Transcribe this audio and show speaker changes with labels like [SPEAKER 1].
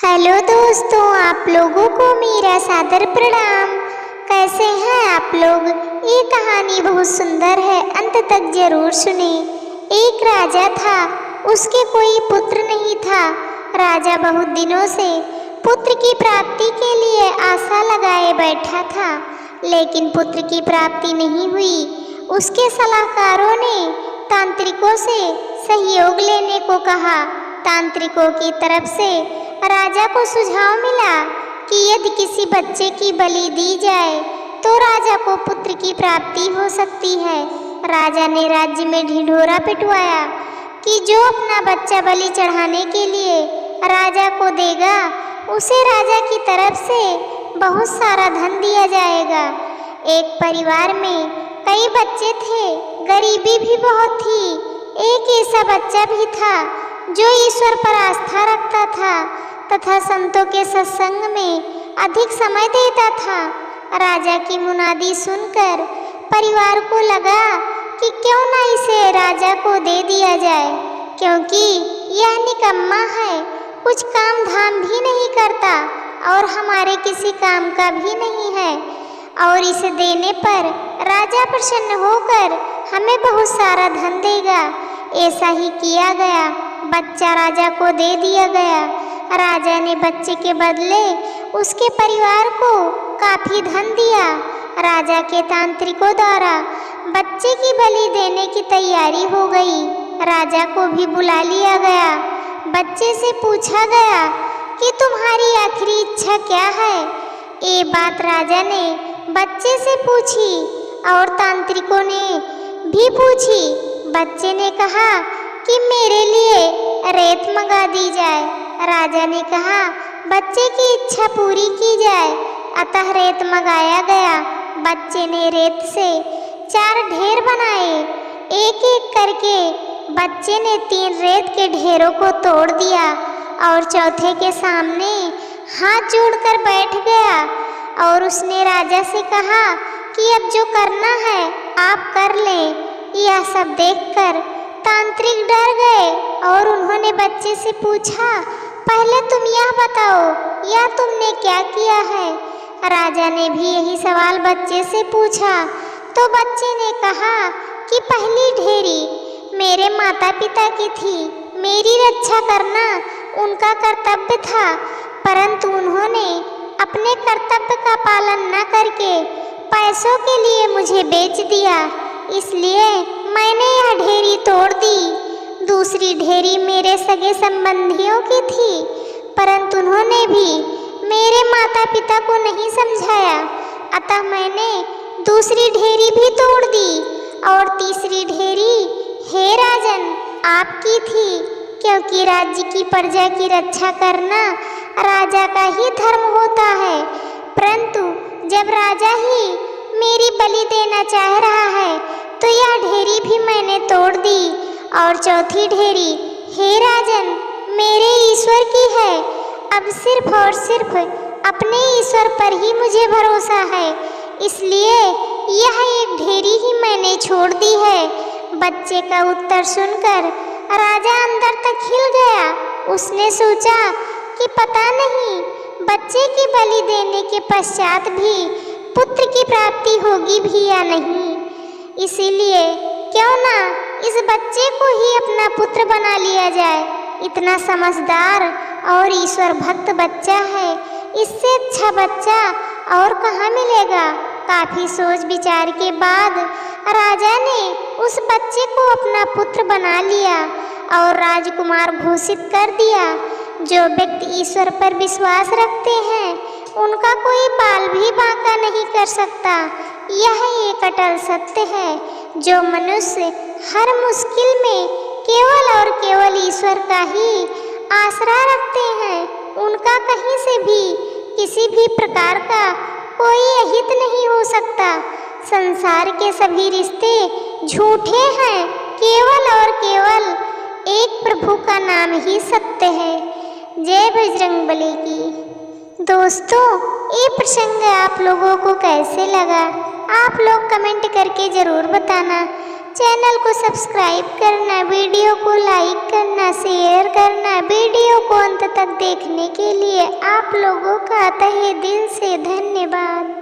[SPEAKER 1] Hello दोस्तों, आप लोगों को मेरा सादर प्रणाम। कैसे हैं आप लोग? ये कहानी बहुत सुंदर है, अंत तक जरूर सुने। एक राजा था, उसके कोई पुत्र नहीं था। राजा बहुत दिनों से पुत्र की प्राप्ति के लिए आशा लगाए बैठा था, लेकिन पुत्र की प्राप्ति नहीं हुई। उसके सलाहकारों ने तांत्रिकों से सहयोग लेने को कहा। तांत्रिकों की तरफ से राजा को सुझाव मिला कि यदि किसी बच्चे की बलि दी जाए तो राजा को पुत्र की प्राप्ति हो सकती है। राजा ने राज्य में ढिढोरा पिटवाया कि जो अपना बच्चा बलि चढ़ाने के लिए राजा को देगा, उसे राजा की तरफ से बहुत सारा धन दिया जाएगा। एक परिवार में कई बच्चे थे, गरीबी भी बहुत थी। एक ऐसा बच्चा भी था जो ईश्वर पर आस्था रखता था तथा संतों के सत्संग में अधिक समय देता था। राजा की मुनादी सुनकर परिवार को लगा कि क्यों न इसे राजा को दे दिया जाए, क्योंकि यह निकम्मा है, कुछ काम धाम भी नहीं करता और हमारे किसी काम का भी नहीं है, और इसे देने पर राजा प्रसन्न होकर हमें बहुत सारा धन देगा। ऐसा ही किया गया, बच्चा राजा को दे दिया गया। राजा ने बच्चे के बदले उसके परिवार को काफी धन दिया। राजा के तांत्रिकों द्वारा बच्चे की बलि देने की तैयारी हो गई। राजा को भी बुला लिया गया। बच्चे से पूछा गया कि तुम्हारी आखिरी इच्छा क्या है। ये बात राजा ने बच्चे से पूछी और तांत्रिकों ने भी पूछी। बच्चे ने कहा कि मेरे लिए रेत मंगा दी जाए। राजा ने कहा बच्चे की इच्छा पूरी की जाए, अतः रेत मंगाया गया। बच्चे ने रेत से 4 ढेर बनाए। एक एक करके बच्चे ने 3 रेत के ढेरों को तोड़ दिया और चौथे के सामने हाथ जोड़कर बैठ गया और उसने राजा से कहा कि अब जो करना है आप कर लें। यह सब देखकर तांत्रिक डर गए और उन्होंने बच्चे से पूछा, पहले तुम यह बताओ, यह तुमने क्या किया है? राजा ने भी यही सवाल बच्चे से पूछा तो बच्चे ने कहा कि पहली ढेरी मेरे माता पिता की थी, मेरी रक्षा करना उनका कर्तव्य था, परंतु उन्होंने अपने कर्तव्य का पालन न करके पैसों के लिए मुझे बेच दिया, इसलिए मैंने यह ढेरी तोड़ दी। दूसरी ढेरी मेरे सगे संबंधियों की थी, परंतु उन्होंने भी मेरे माता पिता को नहीं समझाया, अतः मैंने दूसरी ढेरी भी तोड़ दी। और तीसरी ढेरी हे राजन आपकी थी, क्योंकि राज्य की प्रजा की रक्षा करना राजा का ही धर्म होता है, परंतु जब राजा ही मेरी बलि देना चाह रहा है तो यह ढेरी भी मैंने तोड़ दी। और चौथी ढेरी हे राजन मेरे ईश्वर की है, अब सिर्फ और सिर्फ अपने ईश्वर पर ही मुझे भरोसा है, इसलिए यह एक ढेरी ही मैंने छोड़ दी है। बच्चे का उत्तर सुनकर राजा अंदर तक हिल गया। उसने सोचा कि पता नहीं बच्चे की बलि देने के पश्चात भी पुत्र की प्राप्ति होगी भी या नहीं, इसीलिए क्यों ना इस बच्चे को ही अपना पुत्र बना लिया जाए। इतना समझदार और ईश्वर भक्त बच्चा है, इससे अच्छा बच्चा और कहाँ मिलेगा। काफी सोच विचार के बाद राजा ने उस बच्चे को अपना पुत्र बना लिया और राजकुमार घोषित कर दिया। जो व्यक्ति ईश्वर पर विश्वास रखते हैं उनका कोई बाल भी बांका नहीं कर सकता। यह एक अटल सत्य है। जो मनुष्य हर मुश्किल में केवल और केवल ईश्वर का ही आसरा रखते हैं, उनका कहीं से भी किसी भी प्रकार का कोई अहित नहीं हो सकता। संसार के सभी रिश्ते झूठे हैं, केवल और केवल एक प्रभु का नाम ही सत्य है। जय बजरंगबली की। दोस्तों, ये प्रसंग आप लोगों को कैसे लगा? आप लोग कमेंट करके ज़रूर बताना। चैनल को सब्सक्राइब करना, वीडियो को लाइक करना, शेयर करना। वीडियो को अंत तक देखने के लिए आप लोगों का तहे दिल से धन्यवाद।